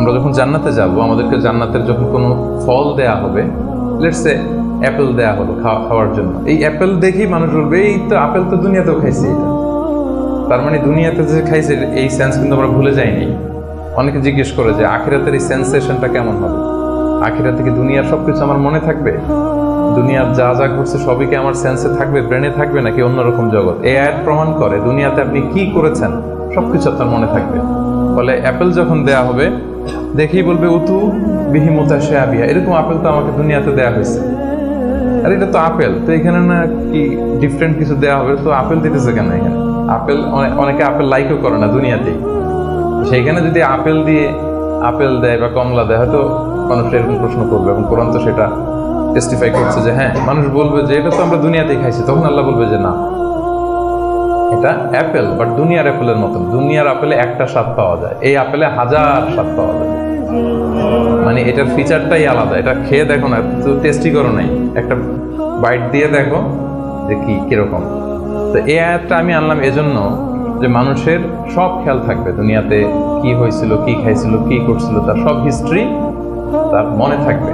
আমরা যখন জান্নাতে যাব, আমাদেরকে জান্নাতের যখন কোনো ফল দেয়া হবে, লেটস সে অ্যাপেল দেয়া হলো খাওয়ার জন্য, এই অ্যাপেল দেখেই মানুষ বলবে এই তো আপেল তো দুনিয়াতেও খাইছি এটা। তার মানে দুনিয়াতে যে খাইছে এই সেন্স কিন্তু আমরা ভুলে যাইনি। অনেকে জিজ্ঞেস করে যে আখিরাতের এই সেন্সেশনটা কেমন হবে, আখিরাতে কি দুনিয়ার সবকিছু আমার মনে থাকবে, দুনিয়ার যা যা ঘটছে সবই কি আমার সেন্সে থাকবে, ব্রেনে থাকবে, নাকি অন্যরকম জগৎ? এই আয়াত প্রমাণ করে দুনিয়াতে আপনি কি করেছেন সবকিছু আপনার মনে থাকবে। ফলে অ্যাপেল যখন দেয়া হবে দেখেই বলবে উতু বিহি মুতাশাবিহা, এরকম আপেল তো আমাকে দুনিয়াতে দেয়া হয়েছে, আর এটা তো আপেল, তো এখানে না কি ডিফারেন্ট কিছু দেওয়া হবে, তো আপেল দিতেছে কেন এখানে? আপেল অনেকে আপেল লাইকও করে না দুনিয়াতেই, সেইখানে যদি আপেল দিয়ে আপেল দেয় বা কমলা দেয় হয়তো মানুষ এরকম প্রশ্ন করবে, এবং কোরআন তো সেটা টেস্টিফাই করছে যে হ্যাঁ, মানুষ বলবে যে এটা তো আমরা দুনিয়াতেই খাইছি। তখন আল্লাহ বলবে যে না, এটা অ্যাপেল, বাট দুনিয়ার অ্যাপেলের মতন। দুনিয়ার আপেলে একটা স্বাদ পাওয়া যায়, এই আপেলে 1000 স্বাদ পাওয়া যায়। মানে এটার ফিচারটাই আলাদা। এটা খেয়ে দেখো না, তো টেস্টি করো নাই, একটা বাইট দিয়ে দেখো যে কিরকম। তো এই আয়াতটা আমি আনলাম এজন্য যে মানুষের সব খেয়াল থাকবে, দুনিয়াতে কি হয়েছিল, কি খাইছিল, কি করছিল, তার সব হিস্ট্রি তার মনে থাকবে।